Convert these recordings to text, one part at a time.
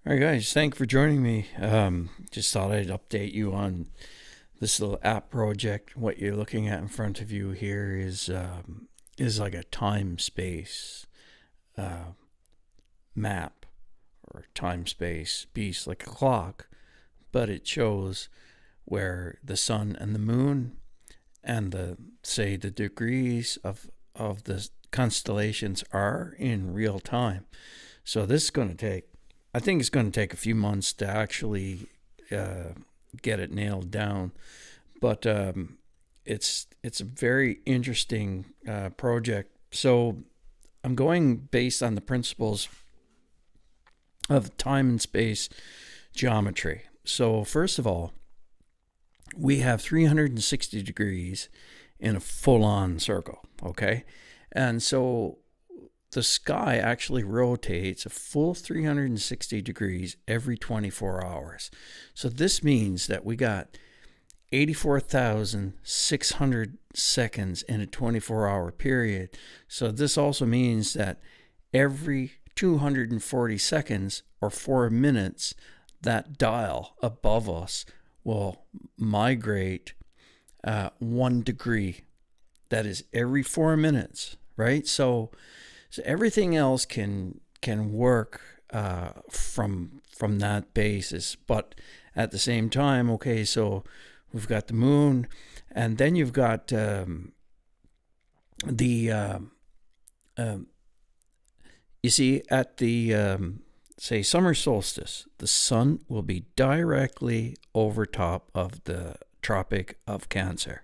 All right, guys, thanks for joining me. Just thought I'd update you on this little app project. What you're looking at in front of you here is like a time space uh, map or time space piece, like a clock, but it shows where the sun and the moon and the degrees of the constellations are in real time. So this is going to take, I think it's going to take a few months to actually get it nailed down, but it's a very interesting project. So I'm going based on the principles of time and space geometry. So first of all, we have 360 degrees in a full-on circle, okay? And so the sky actually rotates a full 360 degrees every 24 hours. So this means that we got 84,600 seconds in a 24-hour period. So this also means that every 240 seconds or 4 minutes, that dial above us will migrate 1 degree. That is every 4 minutes, right? So everything else can work from that basis, but at the same time, okay, so we've got the moon, and then you've got you see, at the say summer solstice, the sun will be directly over top of the Tropic of Cancer.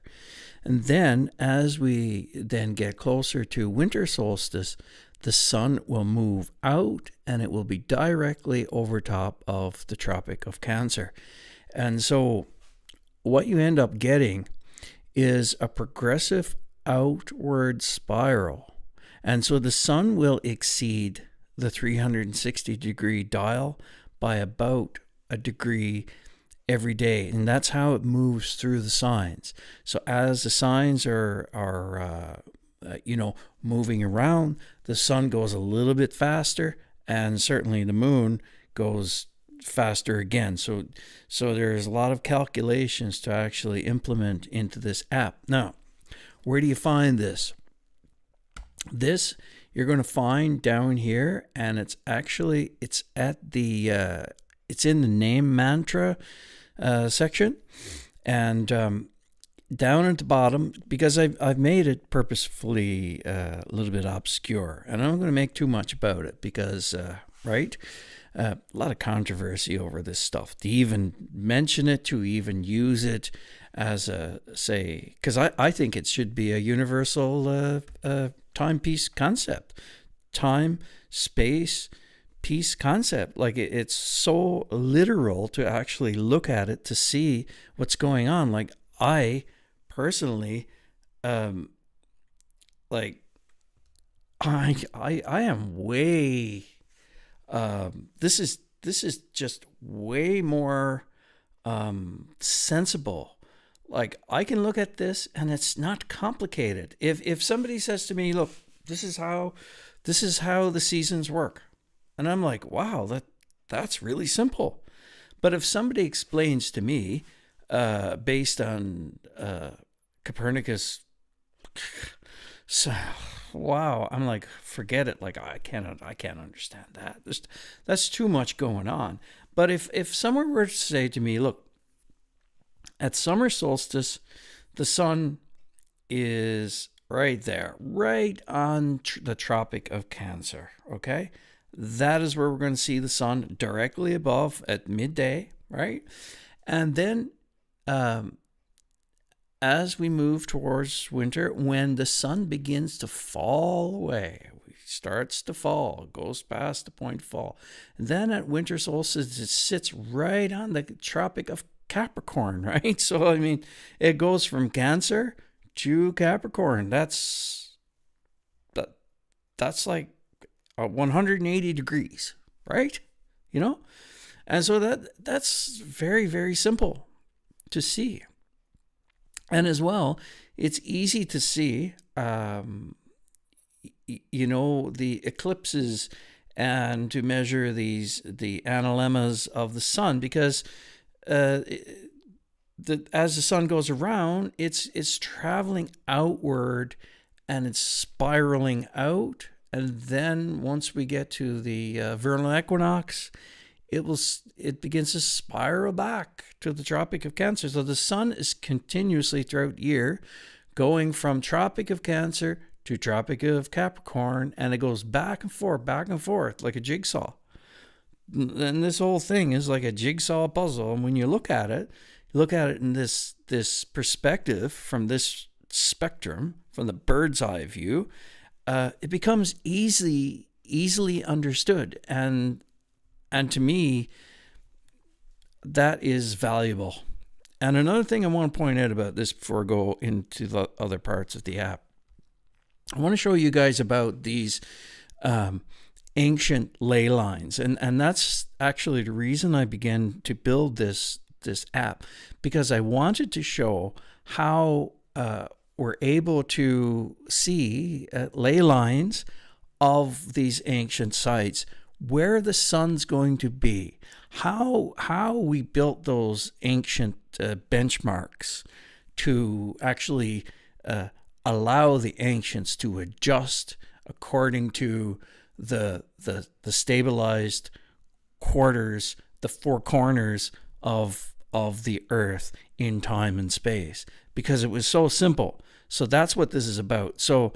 And then as we then get closer to winter solstice, the sun will move out and it will be directly over top of the Tropic of Cancer. And so what you end up getting is a progressive outward spiral. And so the sun will exceed the 360 degree dial by about a degree every day, and that's how it moves through the signs. So as the signs are moving around, the sun goes a little bit faster, and certainly the moon goes faster again. So there's a lot of calculations to actually implement into this app. Now, where do you find this? This you're going to find down here, and it's at the it's in the name mantra section, and down at the bottom, because I've made it purposefully a little bit obscure, and I'm not going to make too much about it because right. A lot of controversy over this stuff, to even mention it, to even use it as because I think it should be a universal timepiece concept, time, space, piece concept. Like it's so literal to actually look at it to see what's going on. Like I personally, like I am way. This is just way more sensible. Like I can look at this and it's not complicated. If somebody says to me, "Look, this is how the seasons work," and I'm like, "Wow, that's really simple." But if somebody explains to me, based on Copernicus, so wow, I'm like, forget it. Like I can't understand that. That's too much going on. But if someone were to say to me, look, at summer solstice, the sun is right there, right on the Tropic of Cancer. Okay, that is where we're going to see the sun directly above at midday, right? And then as we move towards winter, when the sun begins to fall away, it starts to fall, goes past the point fall. And then at winter solstice, it sits right on the Tropic of Capricorn, right? So, I mean, it goes from Cancer to Capricorn. That's like 180 degrees, right? You know? And so that's very, very simple to see. And as well, it's easy to see, the eclipses and to measure the analemmas of the sun, because as the sun goes around, it's traveling outward and it's spiraling out. And then once we get to the vernal equinox, it begins to spiral back to the Tropic of Cancer. So the sun is continuously throughout the year going from Tropic of Cancer to Tropic of Capricorn, and it goes back and forth like a jigsaw. And this whole thing is like a jigsaw puzzle. And when you look at it in this perspective, from this spectrum, from the bird's eye view, it becomes easily understood. And to me, that is valuable. And another thing I want to point out about this before I go into the other parts of the app, I want to show you guys about these ancient ley lines. And that's actually the reason I began to build this app, because I wanted to show how we're able to see ley lines of these ancient sites, where the sun's going to be, how we built those ancient benchmarks to actually allow the ancients to adjust according to the stabilized quarters, the four corners of the earth in time and space, because it was so simple. So that's what this is about. So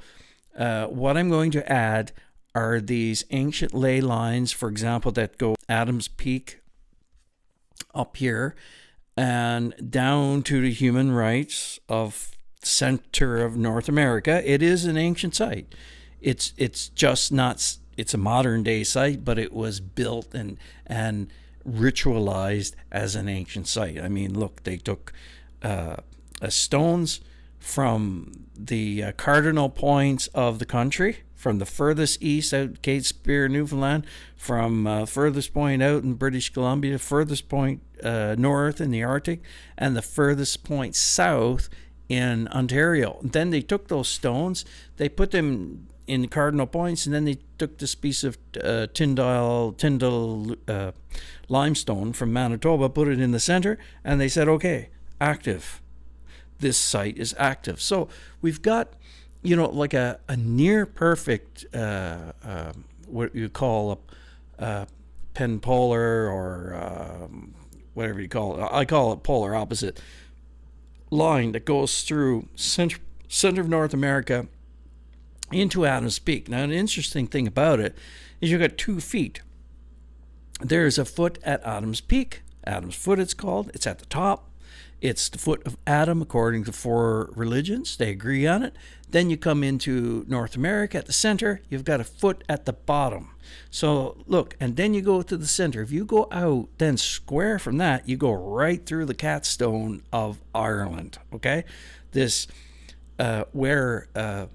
what I'm going to add are these ancient ley lines, for example, that go Adam's Peak up here and down to the human rights of center of North America. It is an ancient site. It's just not, it's a modern day site, but it was built and ritualized as an ancient site. I mean, look, they took stones from the cardinal points of the country, from the furthest east out Cape Spear, Newfoundland, from furthest point out in British Columbia, furthest point north in the Arctic, and the furthest point south in Ontario. And then they took those stones, they put them in the cardinal points, and then they took this piece of Tyndall limestone from Manitoba, put it in the center, and they said, okay, active. This site is active. So we've got, like a near perfect, what you call a pen polar, or whatever you call it. I call it polar opposite line that goes through center of North America into Adams Peak. Now, an interesting thing about it is you've got 2 feet. There's a foot at Adams Peak. Adam's Foot, it's called. It's at the top. It's the foot of Adam, according to 4 religions. They agree on it. Then you come into North America at the center. You've got a foot at the bottom. So look, and then you go to the center. If you go out, then square from that, you go right through the Catstone of Ireland. Okay, this where the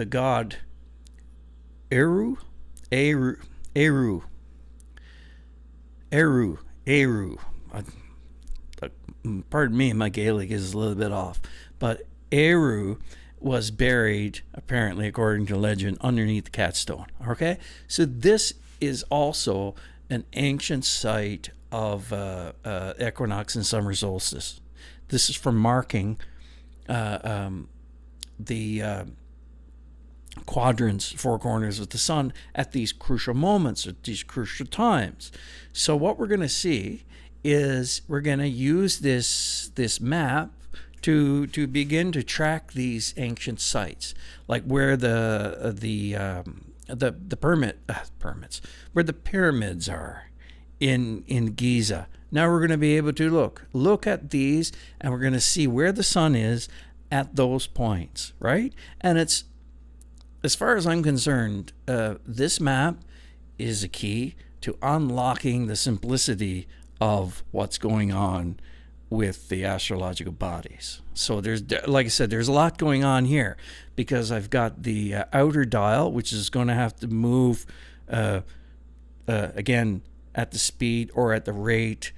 god Eru. Pardon me, my Gaelic is a little bit off, but Eru was buried, apparently, according to legend, underneath the Catstone. Okay, so this is also an ancient site of equinox and summer solstice. This is for marking the quadrants, 4 corners of the sun at these crucial moments, at these crucial times. So what we're going to see is we're going to use this map to begin to track these ancient sites, like where the permits, where the pyramids are in Giza. Now we're going to be able to look at these, and we're going to see where the sun is at those points, right? And it's, as far as I'm concerned, this map is a key to unlocking the simplicity of what's going on with the astrological bodies. So there's, like I said, there's a lot going on here, because I've got the outer dial, which is going to have to move again at the speed or at the rate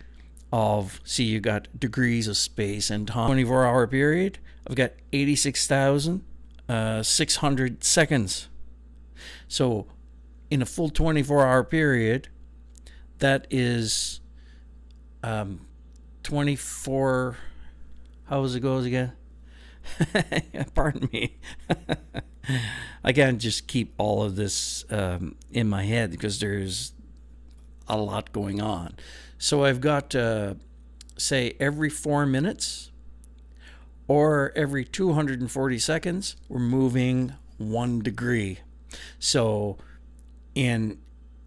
of, see, you got degrees of space and time. 24-hour period, I've got 86,600 seconds. So in a full 24-hour period, that is 24. How does it goes again? Pardon me. I can't just keep all of this in my head because there's a lot going on. So I've got, say, every 4 minutes or every 240 seconds, we're moving 1 degree. So in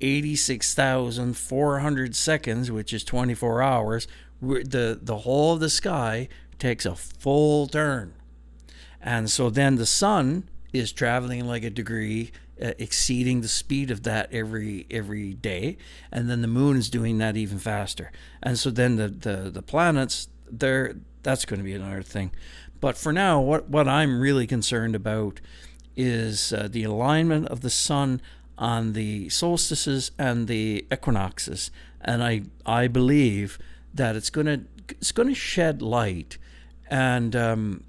86,400 seconds, which is 24 hours, the whole of the sky takes a full turn. And so then the sun is traveling like a degree, exceeding the speed of that every day, and then the moon is doing that even faster. And so then the planets, that's going to be another thing. But for now, what I'm really concerned about is the alignment of the sun on the solstices and the equinoxes, and I believe that it's going to shed light and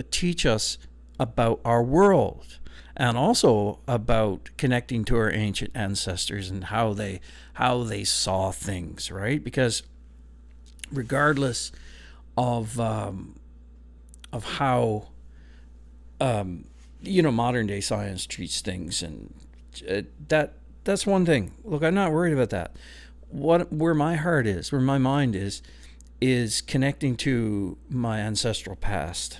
teach us about our world, and also about connecting to our ancient ancestors and how they saw things, right? Because regardless of how modern day science treats things, and that's one thing. Look, I'm not worried about that. Where my heart is, where my mind is connecting to my ancestral past.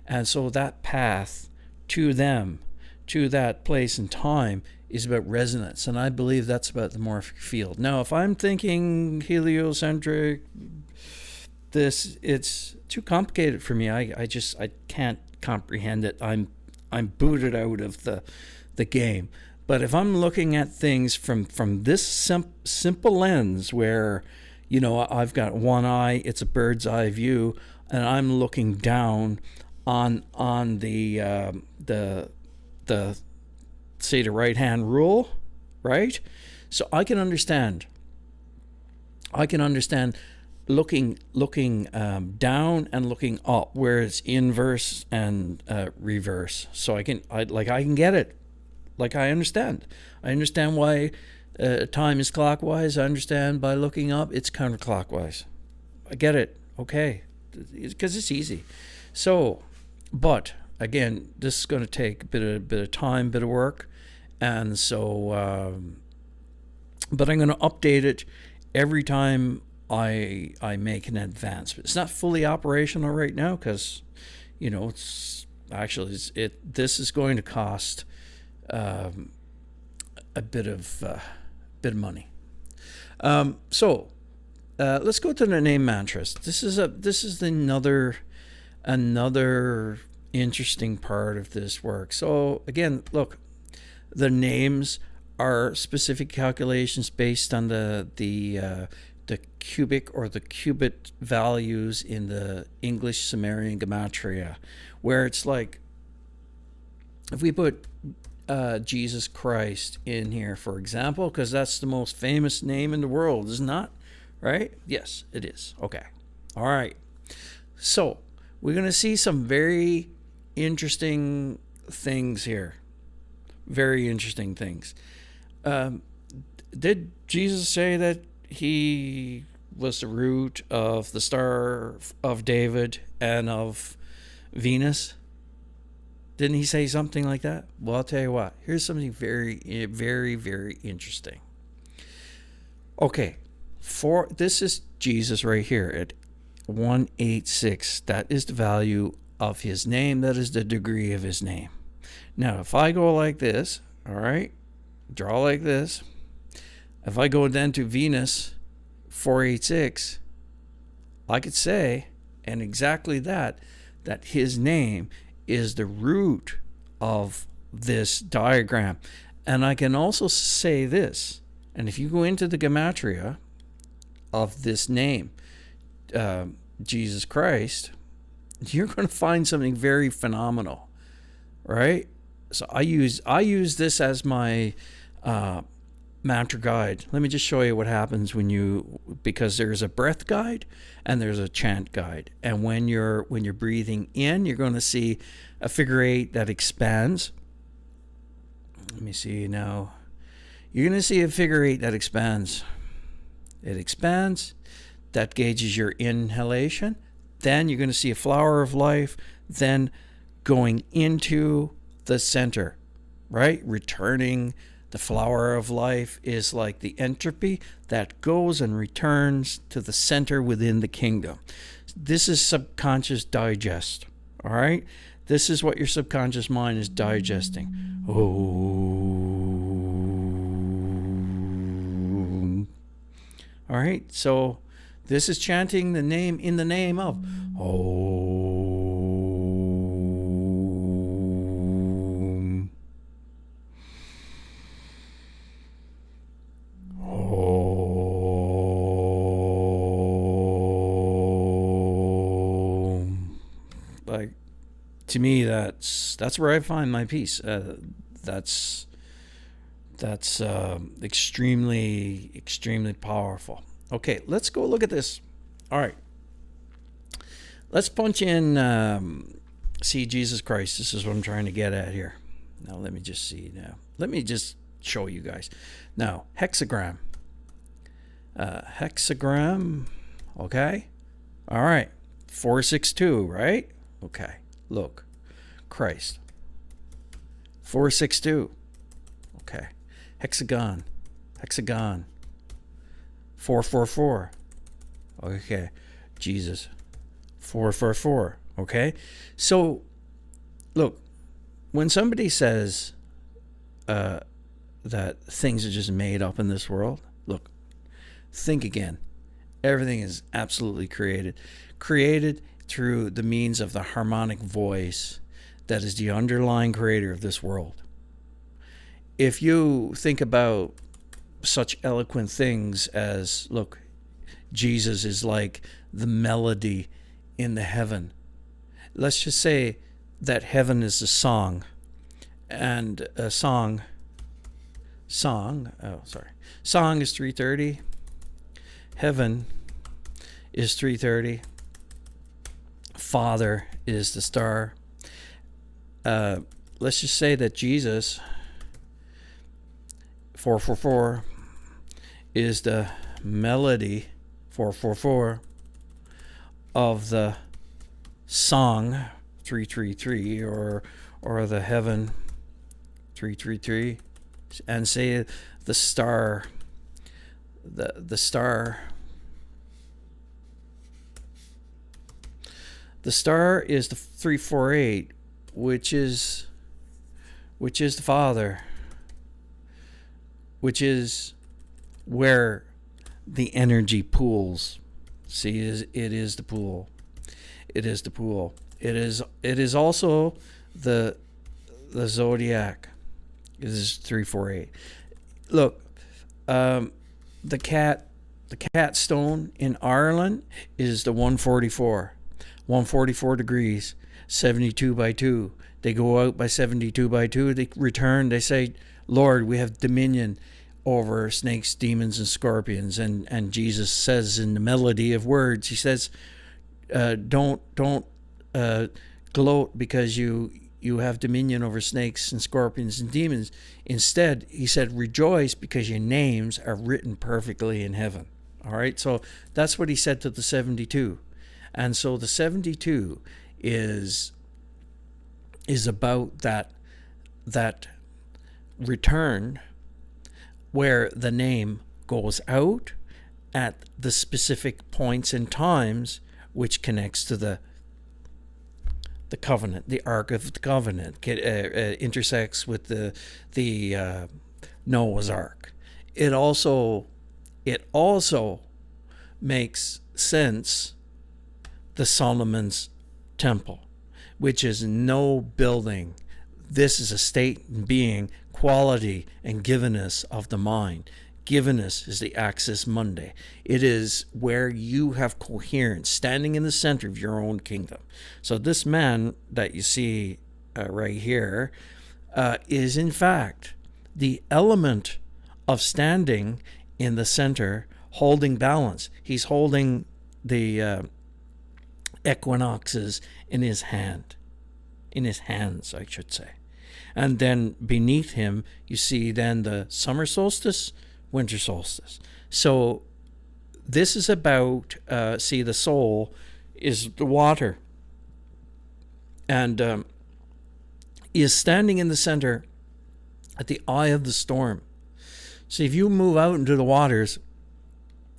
And so that path to them, to that place and time, is about resonance. And I believe that's about the morphic field. Now, if I'm thinking heliocentric, it's too complicated for me. I can't comprehend it. I'm booted out of the game. But if I'm looking at things from this simple lens where, I've got one eye, it's a bird's eye view, and I'm looking down on the say the right hand rule, right? So I can understand looking down and looking up, where it's inverse and reverse. So I can get it. Like I understand why time is clockwise. I understand by looking up it's counterclockwise. I get it. Okay, because it's easy. So, but again, this is going to take a bit of time, bit of work, and so. But I'm going to update it every time I make an advancement. It's not fully operational right now because, it's actually this is going to cost a bit of money. So let's go to the name mantras. This is another interesting part of this work. So again, look, the names are specific calculations based on the cubic or the cubit values in the English Sumerian gematria, where it's like if we put Jesus Christ in here, for example, because that's the most famous name in the world, is not? Right? Yes, it is. Okay. All right. So we're going to see some very interesting things here. Very interesting things. Did Jesus say that he was the root of the Star of David and of Venus? Didn't he say something like that? Well, I'll tell you what. Here's something very, very, very interesting. Okay, this is Jesus right here at 186. That is the value of his name. That is the degree of his name. Now, if I go like this, all right, draw like this. If I go then to Venus, 486, I could say, and exactly that his name is the root of this diagram. And I can also say this, and if you go into the gematria of this name, Jesus Christ, you're going to find something very phenomenal, right? So I use this as my mantra guide. Let me just show you what happens because there's a breath guide and there's a chant guide. And when you're breathing in, you're going to see a figure 8 that expands. Let me see now. you're going to see a figure 8 that expands. It expands. That gauges your inhalation. Then you're going to see a flower of life, then going into the center, right? Returning. The flower of life is like the entropy that goes and returns to the center within the kingdom. This is subconscious digest, all right? This is what your subconscious mind is digesting. Oh. All right, so this is chanting the name in the name of Om. Om. Like, to me, that's where I find my peace. That's extremely powerful. Okay, let's go look at this. All right. Let's punch in, see Jesus Christ. This is what I'm trying to get at here. Now, let me just see now. Let me just show you guys. Now, hexagram. Hexagram. Okay. All right. 462, right? Okay. Look. Christ. 462. Okay. Hexagon. Hexagon. 444. Okay. Jesus. 444. Okay. So, look, when somebody says that things are just made up in this world, look, think again. Everything is absolutely created. Created through the means of the harmonic voice that is the underlying creator of this world. If you think about such eloquent things as, look, Jesus is like the melody in the heaven. Let's just say that heaven is a song, and a song is 330. Heaven is 330. Father is the star. Let's just say that Jesus, 444, is the melody, 444, of the song 333, or the heaven 333, and say the star, the star is the 348, which is the Father, which is where the energy pools. See, it is the pool. It is the pool. It is also the zodiac. It is 348. Look, the cat stone in Ireland is the 144. 144 degrees, 72 by 2. They go out by 72 by 2. They return. They say, Lord, we have dominion over snakes, demons, and scorpions. And Jesus says in the melody of words, he says, don't gloat because you have dominion over snakes and scorpions and demons. Instead, he said, rejoice because your names are written perfectly in heaven. All right, so that's what he said to the 72. And so the 72 is about that return where the name goes out at the specific points and times, which connects to the covenant, the Ark of the Covenant, intersects with the Noah's Ark. It also makes sense, the Solomon's Temple, which is no building. This is a state and being, quality and givenness of the mind. Givenness is the axis mundi. It is where you have coherence, standing in the center of your own kingdom. So this man that you see right here is in fact the element of standing in the center, holding balance. He's holding the equinoxes in his hands, I should say. And then beneath him, you see then the summer solstice, winter solstice. So this is about, the soul is the water. And is standing in the center at the eye of the storm. So if you move out into the waters,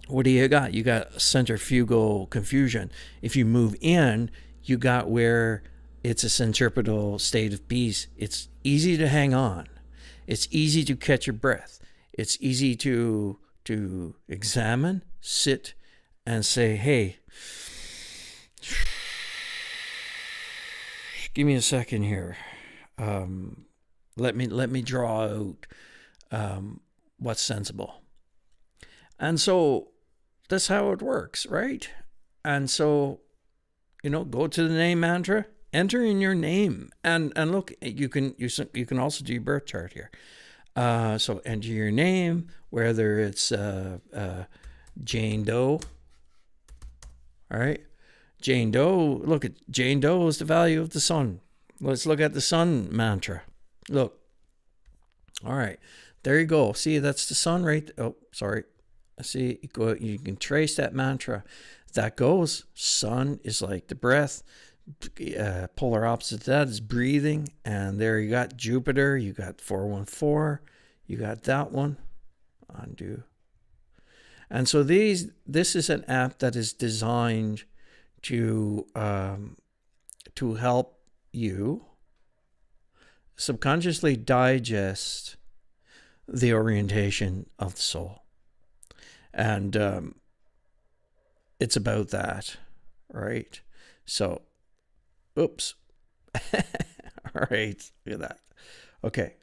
what do you got? You got centrifugal confusion. If you move in, you got where it's a centripetal state of peace. It's easy to hang on. It's easy to catch your breath. It's easy to examine, sit, and say, hey, give me a second here. Let me draw out what's sensible. And so that's how it works, right? And so, go to the name mantra, enter in your name, and look, you can also do your birth chart here. So enter your name, whether it's Jane Doe. All right, Jane Doe. Look at Jane Doe is the value of the sun. Let's look at the sun mantra. Look. All right, there you go. See, that's the sun, right? Oh, sorry. See, you can trace that mantra. That goes. Sun is like the breath. Polar opposite to that is breathing. And there you got Jupiter. You got 414. You got that one. Undo. And so this is an app that is designed to help you subconsciously digest the orientation of the soul. And it's about that, right? So, oops. All right, look at that. Okay.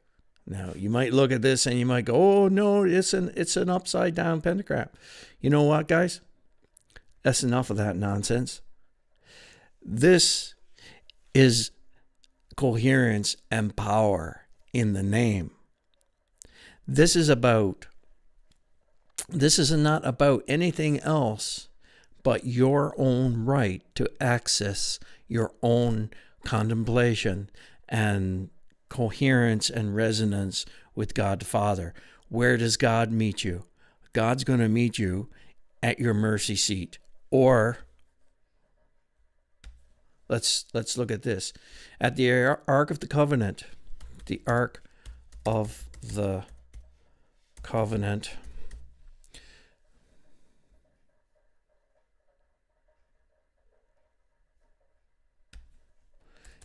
Now, you might look at this and you might go, oh, no, it's an upside down pentagram. You know what, guys? That's enough of that nonsense. This is coherence and power in the name. This is not about anything else but your own right to access your own contemplation and coherence and resonance with God the Father. Where does God meet you? God's going to meet you at your mercy seat. Or let's look at this. At the Ark of the Covenant. The Ark of the Covenant.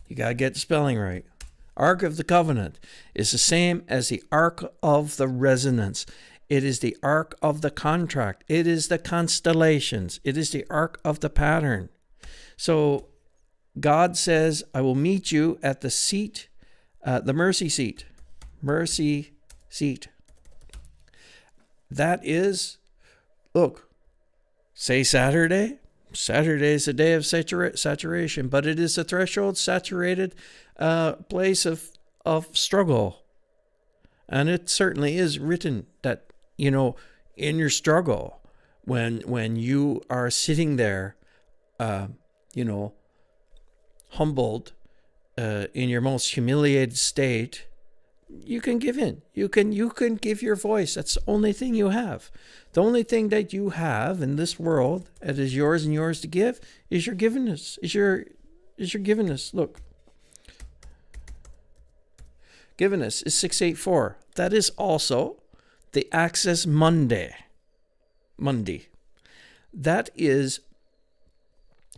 You got to get the spelling right. Ark of the Covenant is the same as the Ark of the Resonance. It is the Ark of the Contract. It is the constellations. It is the Ark of the Pattern. So God says, I will meet you at the seat, the mercy seat. Mercy seat. That is, look, say Saturday. Saturday is a day of saturation, but it is a threshold saturated place of struggle. And it certainly is written that, in your struggle, when you are sitting there, humbled, in your most humiliated state, you can give in. You can give your voice. That's the only thing you have. The only thing that you have in this world that is yours and yours to give is your givenness. Is your givenness. Look. Givenness is 684. That is also the Access Monday. That is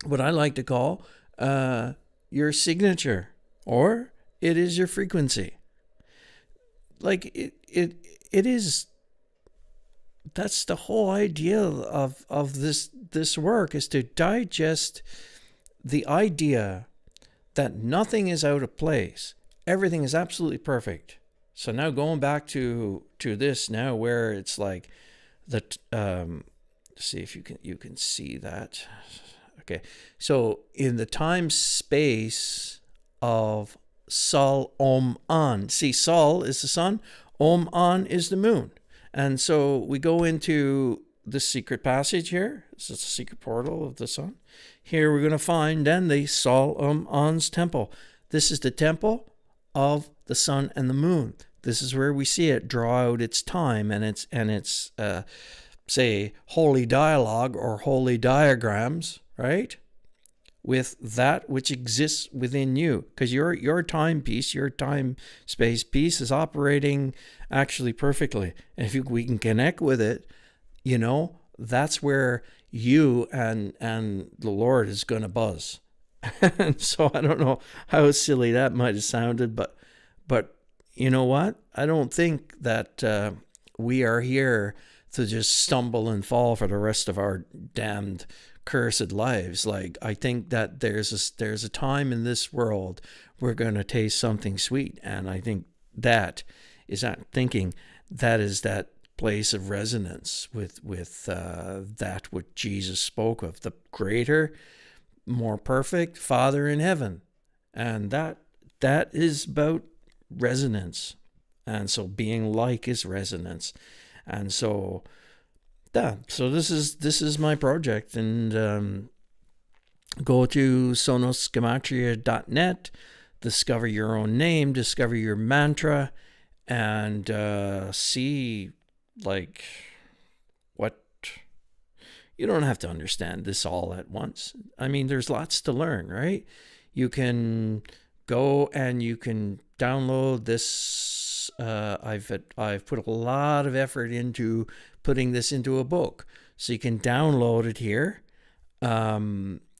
what I like to call your signature, or it is your frequency. Like it is. That's the whole idea of this work, is to digest the idea that nothing is out of place. Everything is absolutely perfect. So now going back to this now, where it's like see if you can see that. Okay. So in the time space of Sol Om An. See, Sol is the sun, Om An is the moon. And so we go into the secret passage here. This is the secret portal of the sun. Here we're going to find then the Sol Om An's temple. This is the temple of the sun and the moon. This is where we see it draw out its time and its say holy dialogue or holy diagrams, right? With that which exists within you, because your timepiece, your time space piece is operating actually perfectly. And if we can connect with it, that's where you and the Lord is going to buzz. And so I don't know how silly that might have sounded, but you know what? I don't think that we are here to just stumble and fall for the rest of our damned cursed lives. Like, I think that there's a time in this world we're going to taste something sweet, and I think that is that place of resonance with that what Jesus spoke of, the greater, more perfect Father in heaven, and that is about resonance. And so being like is resonance. And so so this is my project. And go to sonosgematria.net, discover your own name, discover your mantra, and see, like, what, you don't have to understand this all at once. I mean, there's lots to learn, right? You can go and you can download this. I've put a lot of effort into putting this into a book, so you can download it here.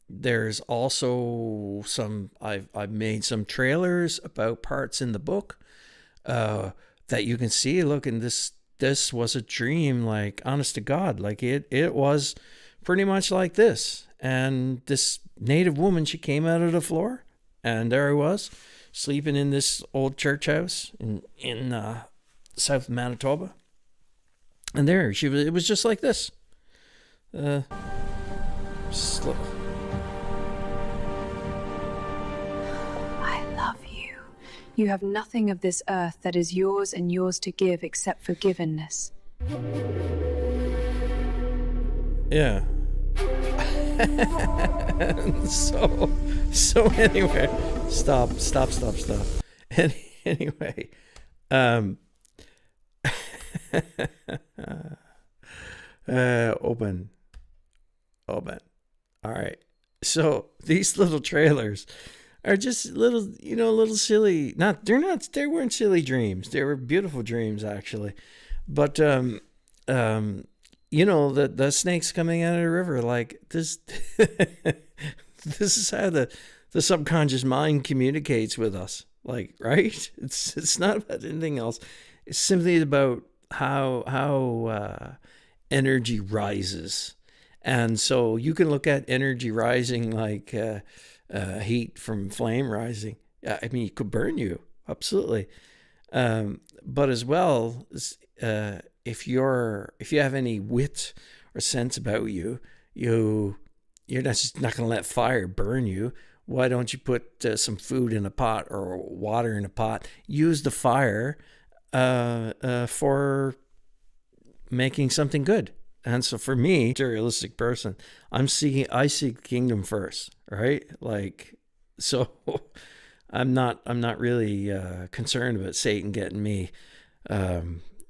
There's also I've made some trailers about parts in the book that you can see. Look, and this was a dream, like, honest to God, like it was pretty much like this. And this native woman, she came out of the floor, and there I was, sleeping in this old church house in South Manitoba. And there she was. It was just like this. Slow. I love you. You have nothing of this earth that is yours and yours to give except forgiveness. Yeah. So anyway, stop. Anyway, open. All right. So these little trailers are just little silly. They weren't silly dreams. They were beautiful dreams, actually. But the snakes coming out of the river, like this. This is how the subconscious mind communicates with us. Like, right? It's not about anything else. It's simply about how energy rises. And so you can look at energy rising like heat from flame rising. I mean, it could burn you, absolutely. But as well, if you have any wit or sense about you, you're just not going to let fire burn you. Why don't you put some food in a pot or water in a pot? Use the fire for making something good. And so for me, materialistic person, I seek kingdom first, right? Like, so I'm not really concerned about Satan getting me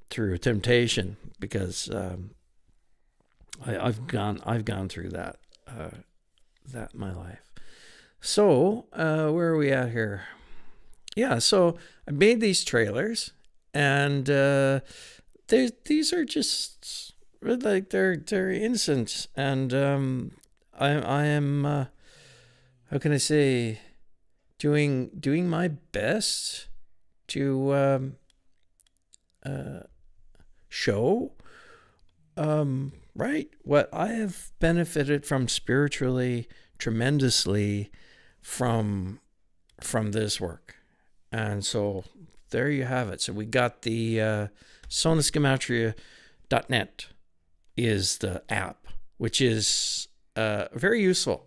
through temptation, because I've gone through that in my life. So where are we at here? Yeah, so I made these trailers, and these are just like they're innocent, and I am how can I say, doing my best to show right what I have benefited from spiritually tremendously from this work. And so there you have it. So we got the sonosgematria.net is the app, which is very useful.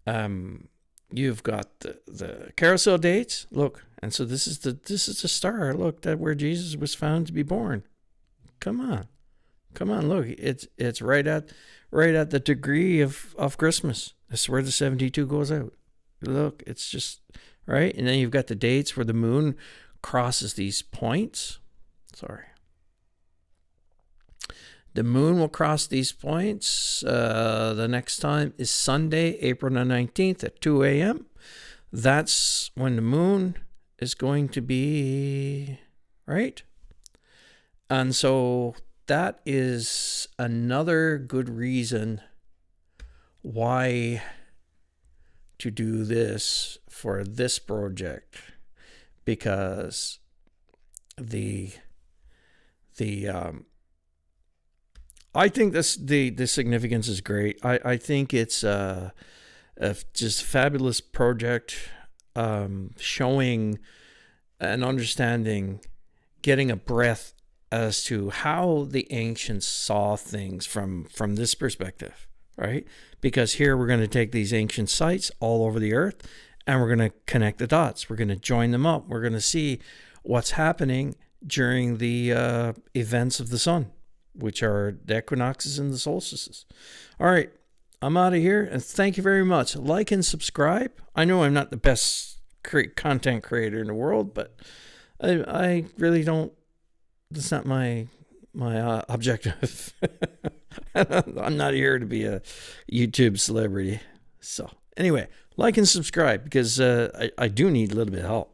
You've got the carousel dates. Look, and so this is the star. Look, that where Jesus was found to be born. Come on, look, it's right at the degree of Christmas. That's where the 72 goes out. Look, it's just right? And then you've got the dates where the moon crosses these points. Sorry. The moon will cross these points. The next time is Sunday, April the 19th at 2 a.m. That's when the moon is going to be, right? And so that is another good reason why to do this for this project, because I think the significance is great. I think it's a just fabulous project, showing and understanding, getting a breath as to how the ancients saw things from this perspective, right? Because here we're going to take these ancient sites all over the earth and we're going to connect the dots. We're going to join them up. We're going to see what's happening during the events of the sun, which are the equinoxes and the solstices. All right, I'm out of here, and thank you very much. Like and subscribe. I know I'm not the best content creator in the world, but I really don't. That's not my objective. I'm not here to be a YouTube celebrity. So anyway, like and subscribe, because I do need a little bit of help.